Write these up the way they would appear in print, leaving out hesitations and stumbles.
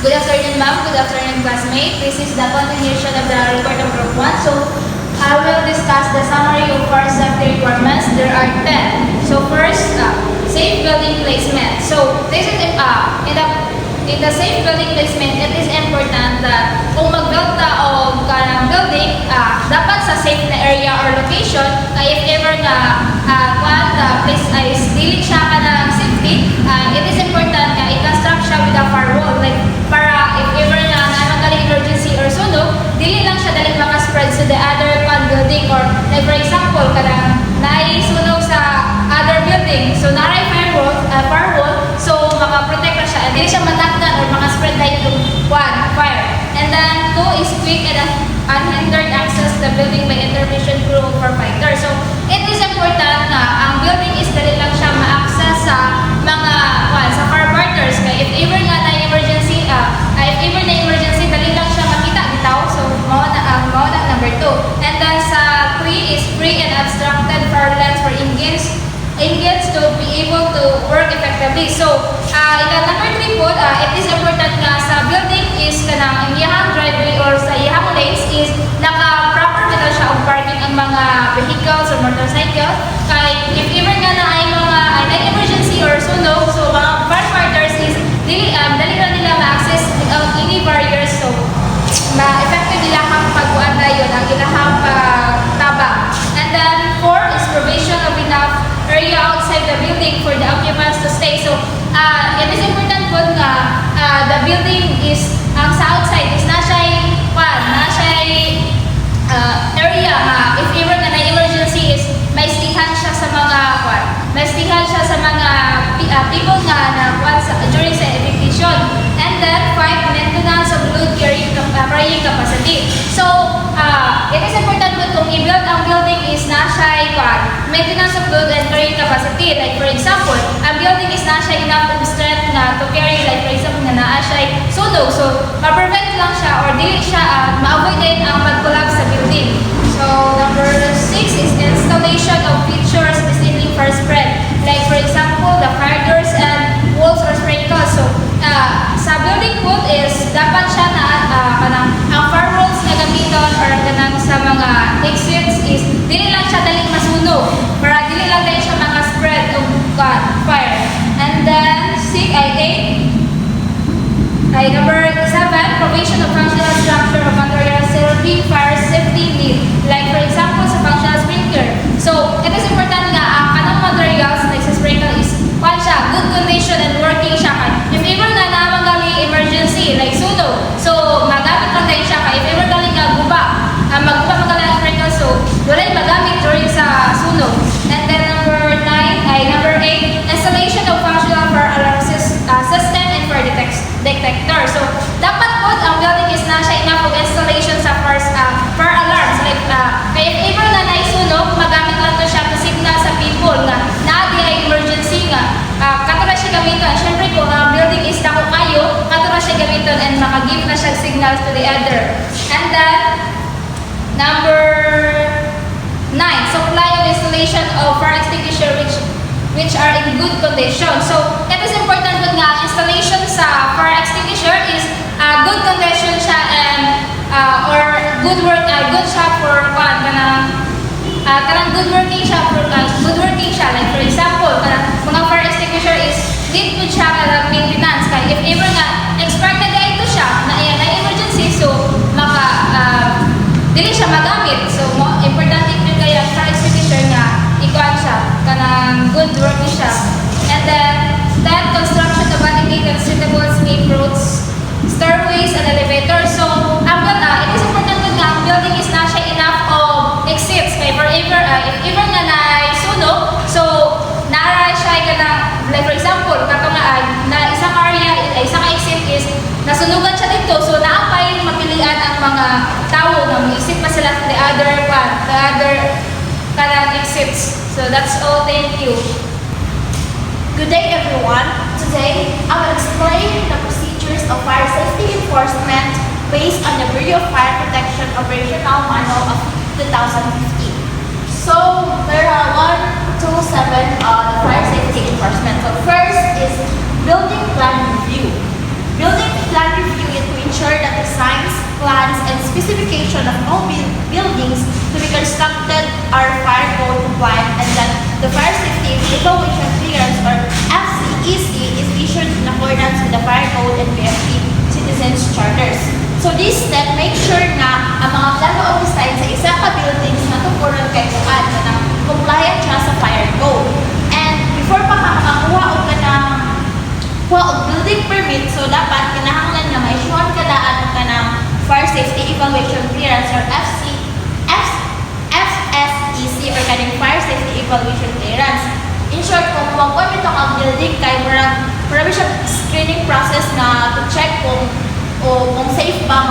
Good afternoon, ma'am. Good afternoon, classmate. This is the continuation of the report of Group 1. So, I will discuss the summary of our safety requirements. There are 10. So, first, safe building placement. So, this is in the safe building placement, it is important that kung mag-build ta o kanang building, dapat sa safe na area or location, if ever nga place is dili siya ka ng safety, it is important nga i-construct siya with a firewall, like para if ever nga naman emergency or sunog, dili lang siya dali maka-spread to the other building, or like for example, kanang naisunog sa other building, so naray firewall, so maka-protect na siya, and dili siya matakdan or maka-spread tayo yung fire. And then 2 is quick and unhindered access to the building by intervention crew or fighter. So it is important na ang building is dali lang siya ma-access sa mga sa firefighters, kaya if ever nga na emergency, dali lang siya makita bitaw. So mao na number 2. And then sa 3 is free and obstructed fire lines for engines to be able to work effectively. So, number 3 po, it is important nga sa building is kanang iyahang driveway or sa iyahang lanes is naka-proper bitaw siya og parking ang mga vehicles or motorcycles. Kay if ever nga na ay mga emergency or sunog, so mga firefighters is dali lang nila ma-access without any barriers. So, ma-effective nila ang pagbuan dayon ang ilahang pagtabang. And then 4 is provision of enough area outside the building for the occupants to stay. So, it is important po nga the building is sa outside is na siya area if ever na emergency is may stihan siya sa mga people na during sa evacuation. And then 5, maintenance of load carrying capacity. So, it is important po kung i-build ang building is na siya maintenance of load and carrying capacity. Like for example, ang building is na siya enough of strength na to carry, like for example, na naa siya sunog. So, ma-prevent lang siya or dili siya ma-avoid din ang pag-collapse sa building. So, number 6 is installation of features disabling fire spread. Like for example, the fire doors and walls or sprinklers. So, sa building code is dapat siya na ang firewalls na gamiton or kanang sa mga exits is dili lang siya daling masunog para dili lang din siya maka-spread of fire. And then 8 number 7, provision of functional structure of materials serving fire safety need. Like for example, sa functional sprinkler. So, it is important nga ang kanang materials like sa sprinkler is good condition and working siya. If ever na naman gali emergency like sunog, so magamit lang tayo siya. If ever gali nga guba, magguba magaling ang sprinkler, so walay magamit during sa sunog. And then number 8, installation of functional fire alarm system and fire detector. So dapat po ang building is na siya enough of installation sa fire alarms. Like if ever na naisunog, magamit lang to siya to signal sa people na naadi ay emergency nga. Katula siya gamiton. Siyempre kung ang building is dako kayo, katula siya gamiton and makagive na siya signals to the other. And then number 9, supply of installation of fire extinguisher which are in good condition. So, it is important po nga installation sa fire extinguisher is good condition siya and or good siya for kanang good working siya. Like for example, kanang mga fire extinguisher is need po siya kanang maintenance. Kaya if ever nga expected na ito siya na emergency, so dili siya magamit. So, importante po kaya fire extinguisher nga ikuan siya kanang good working siya. And then that construction of adequate suitable escape routes, stairways and elevators. So it is important po nga ang building is na siya enough of exits. Kaya if ever nga naisunog, so nara siya kanang like for example, kato nga na isang area, isang exit is nasunugan siya dito, so naapay mapilian ang mga tao na mag-exit pa sila the other kanang exits. So that's all. Thank you. Good day everyone. Today, I will explain the procedures of fire safety enforcement based on the Bureau of Fire Protection Operational Manual of 2015. So, there are 1 to 7 the fire safety enforcement. So, first is building plan review. Building plan review of all buildings to be constructed are fire code compliant and that the fire safety evaluation clearance or FCEC is issued in accordance with the fire code and BFP citizens charters. So this step make sure na ang mga plano o design sa isa ka buildings na tukuran kay kuan na compliant siya sa fire code. And before pa ka makakuha o ka ng building permit, so dapat kinahanglan nga ma-issuean ka daan ka ng fire safety evaluation clearance or FSEC or kaning fire safety evaluation clearance. In short, kung magkuha mo itong building kay marami siya screening process na to check kung safe ba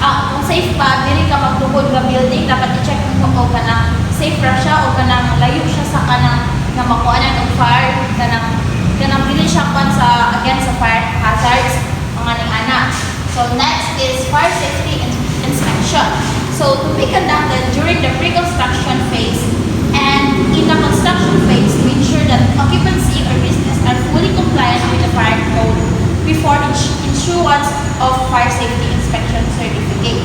kung safe ba dili ka magtukod nga building, dapat i-check kung ka na safe ra siya o ka na layo siya sa kanang nga makuha na ng fire kanang dili siya kwan sa against sa fire hazards mga ning ana. So next is fire safety inspection. So to be conducted during the pre-construction phase and in the construction phase to ensure that occupancy or business are fully compliant with the fire code before issuance of fire safety inspection certificate.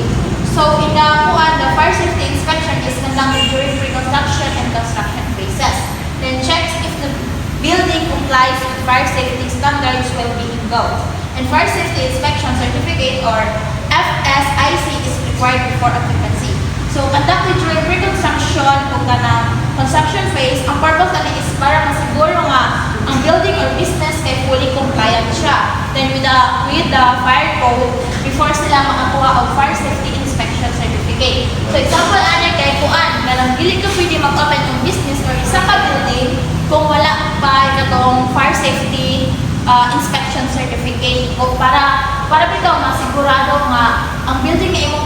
So in the fire safety inspection is conducted during pre-construction and construction phases. Then checks if the building complies with fire safety standards while being built. And fire safety inspection certificate or FSIC is required before occupancy. So conducted during pre-construction o construction phase, ang purpose na is para masiguro nga ang building or business kay fully compliant siya. Then with the fire code before sila makakuha og fire safety inspection certificate. So example ani kay kuan nga lang dili ka pwede mag-open ng business or isa ka building kung wala pa katong fire safety inspection certificate o para bitaw masigurado nga ang building nga imong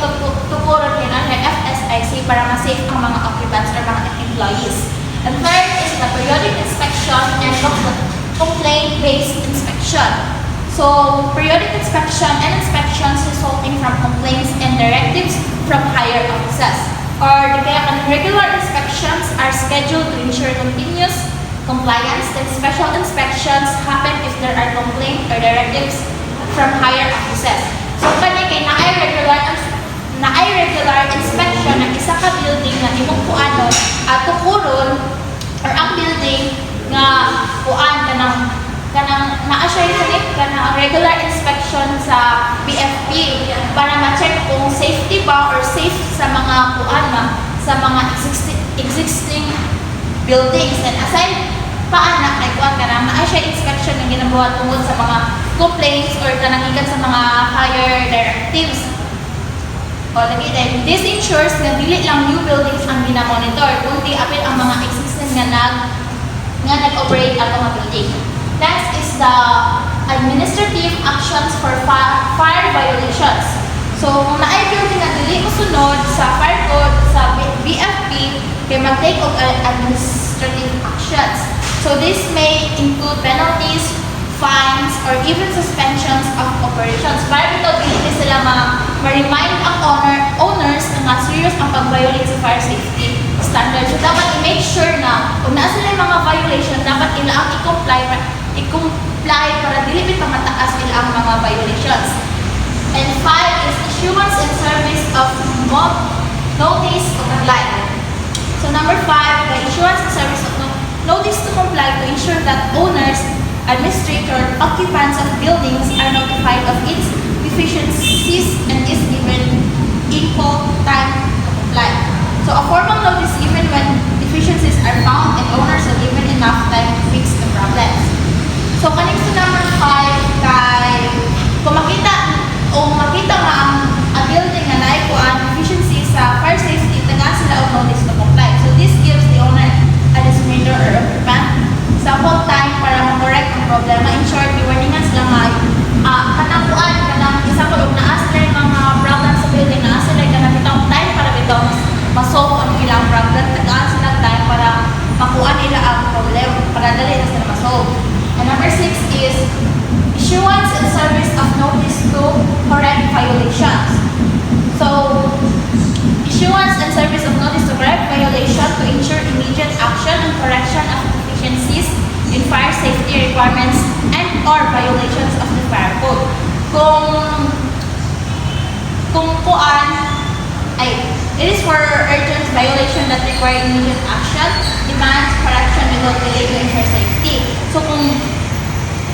tukuran kay FSIC para ma-safe ang mga occupants or mga employees. And third is the periodic inspection and complaint-based inspection. So periodic inspection and inspections resulting from complaints and directives from higher offices. Or the kaya regular inspections are scheduled to ensure continuous compliance, then special inspections happen if there are complaints or directives from higher offices. So kanya kay naay regular inspection ng isa ka building na imong kuanon at tukuron or ang building nga kuan kanang na-assure kanang regular inspection sa BFP para ma-check kung safety ba or safe sa mga kuan sa mga existing buildings. And aside paanak ay kuan kanang na-assure inspection na ginabuhat tungod sa mga complaints or kanang ikan sa mga higher directives. O lagi din, this ensures na dili lang new buildings ang ginamonitor, kundi apil ang mga existing nga nag-operate at mga building. Next is the administrative actions for fire violations. So kung naay building na dili mosunod sa fire code sa BFP, kay mag-take og administrative actions. So this may include penalties, fines, or even suspensions of operations. Para dito, hindi sila ma-remind ang owners na nga serious ang pag-violate sa fire safety standards. So dapat i-make sure na kung nasa sila yung mga violation, dapat ilaang i-comply para dili pa mataas nila ang mga violations. And 5 is issuance and service of notice to comply. So number 5, the issuance and service of notice to comply to ensure that owners, administrator, occupants of buildings are notified of its deficiencies and is given equal time to comply. So a formal notice given when deficiencies are found and owners are given enough time to fix the problems. So kaning sa number 5 kay kung makita nga ang building na naikuan deficiency sa fire safety, taga sila og notice to comply. So this gives the owner, administrator, or occupant sample time para ma-correct ang problema. In short, i-warningan sila kanakuan, isa ko yung naas sila yung mga problem sa building, naas sila yung kanakitang time para bitaw masolve ang ilang problem, tagaan sila time para makuha nila ang problem, para dali na sila masolve. And number 6 is issuance and service of notice to correct violations. So, issuance and service of notice to correct violation to ensure immediate action and correction of deficiencies in fire safety requirements and or violations of the fire code. Kung It is for urgent violation that require immediate action, demands correction without delay to ensure safety. So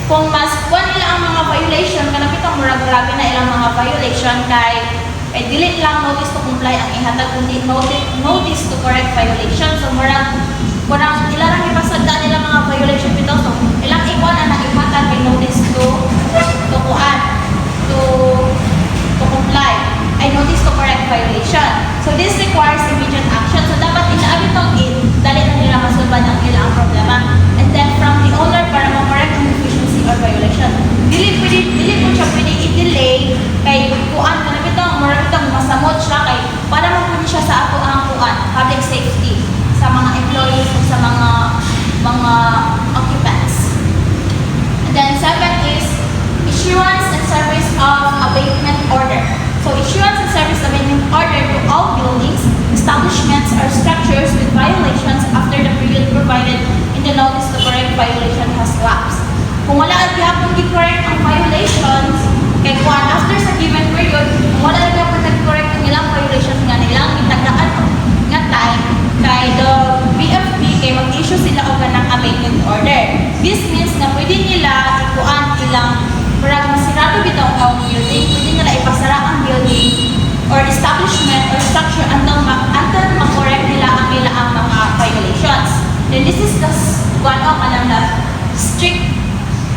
kung mas kuwan nila ang mga violation, kanang itong murag grabe na ilang mga violation kay delete lang notice to comply ang ihatag kundi notice to correct violation. So murag ilarang ipasagda nila mga violation bitaw. So ilang ikuan ang ihatag kay notice to kuan to comply ay notice to correct violation. So this requires immediate action. So dapat inaabot tong dali na nila masulban ang ilang problema. And then from the owner para ma-correct ang deficiency or violation. Dili po siya pwede i-delay kay kuan na bitong mura bitong masamot siya kay para mapunin siya sa ato ang kuan public safety sa mga employees o sa mga occupants. And then 7 is issuance and service of abatement order. So issuance and service abatement order to all buildings, establishments, or structures with violations after the period provided in the notice to correct violation has lapsed. Kung wala at gihapon gi-correct ang violations, kay kuan after sa given period, kung wala at gihapon nag-correct ang ilang violations nga nilang itagdaan nga time kay the BFP kay mag-issue sila og ganang abatement order. This means na pwede nila ikuan ilang murag masirado bitaw ang building, pwede nila ipasara ang building or establishment or structure until ma-correct nila ang ilang mga violations. Then this is the strict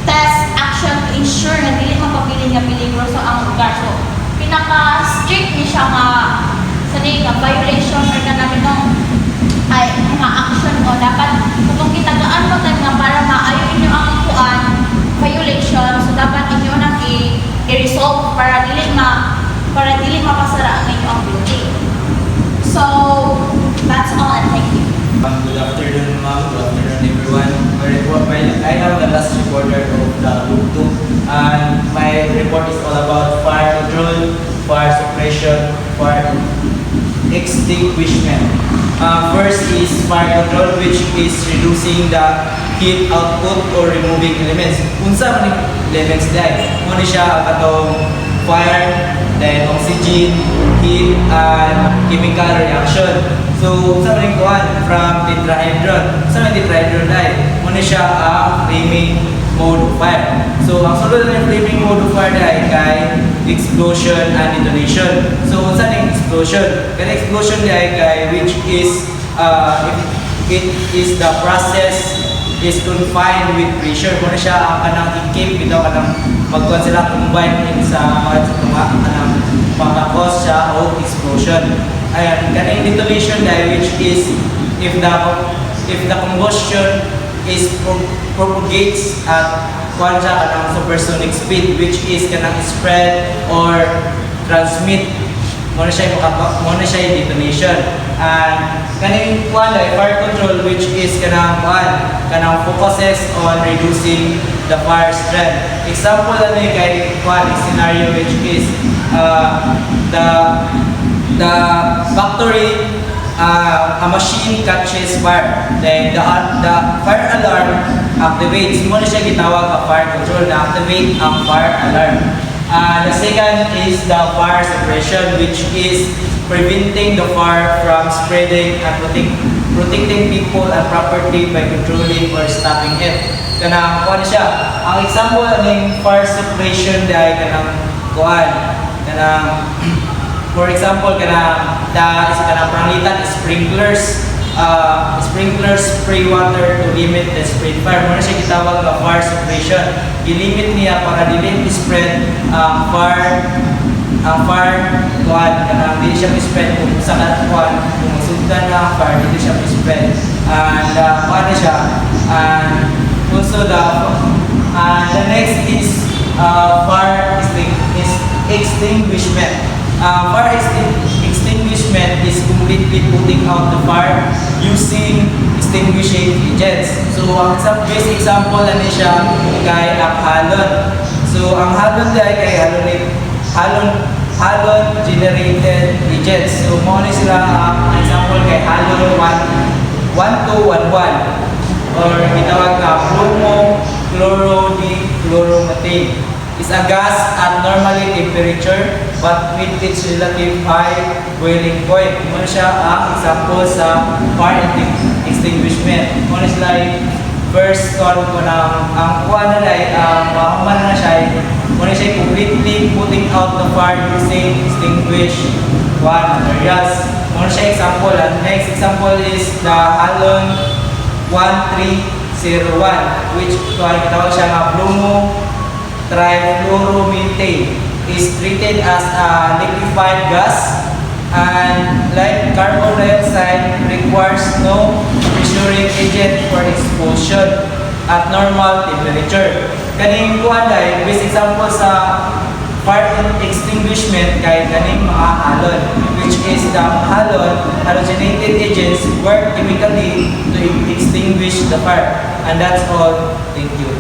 test action to ensure na dili mapabiling nga peligro sa ang lugar. So pinaka-strict ni siya sa violation or kanang itong ay mga action o dapat kung kitagaan mo tayo nga para maayo inyo ang kuan violation, so dapat inyo nang i-resolve para dili mapasara ang inyong building. So that's all and thank you. Good afternoon, ma'am. Good afternoon, everyone. I am the last reporter of the Group 2, and my report is all about fire control, fire suppression, fire extinguishment. First is fire control, which is reducing the heat output or removing elements. Unsa man elements dai? Muna siya katong fire, then oxygen, heat, and chemical reaction. So, sa maling kuhan from tetrahedron. Sa maling tetrahedron dahil, muna siya ang flaming mode of fire. So, ang sunod ng flaming mode of fire dahil kay explosion and detonation. So, saan yung explosion? Kaya explosion dahil kay which is, it is the process is confined with pressure. Muna siya ang kanang i-keep, bitaw kanang magkuhan sila combine in sa mga-cause siya o explosion. Ayan, kaning detonation dahil which is if the combustion is propagates at kuan siya kanang supersonic speed, which is kanang spread or transmit, muna siya yung detonation. And kaning kuan dahil fire control, which is kanang focuses on reducing the fire strength. Example ano yung kay kuan scenario which is the factory, a machine catches fire, then the fire alarm activates. Muna siya gitawag ang fire control na activate ang fire alarm. The second is the fire suppression, which is preventing the fire from spreading and protecting people and property by controlling or stopping it. Kanang kuan siya. Ang example ng fire suppression dahil kanang kuan for example, panglitan sprinklers spray water to limit the spread fire. Muna siya gitawag na fire suppression. I-limit niya para dili spread ang fire dili siya spread kung sa kung masugdan na ang fire, dili siya spread. And paano siya? And also the next is fire extinguishment. Fire extinguishment is completely putting out the fire using extinguishing agents. So, ang basic example na siya kay ang halon. So, ang halon dahil kay halon generated agents. So, muna sila ang example kay halon 1211 or gitawag na bromo chlorodichloramethane. is a gas at normally temperature but with its relative high boiling point. Muna siya ang example sa fire extinguishment. Muna sila first call ko ng ang kuha na ay mahuman na siya. Muna siya completely putting out the fire using extinguish one materials. Muna siya example. And next example is the halon 1301 which tawag siya nga bromo trifluoromethane is treated as a liquefied gas and like carbon dioxide requires no pressuring agent for expulsion at normal temperature. Kaning kuha dahil best example sa fire extinguishment kay kaning mga halon which is the halogenated agents work chemically to extinguish the fire. And that's all. Thank you.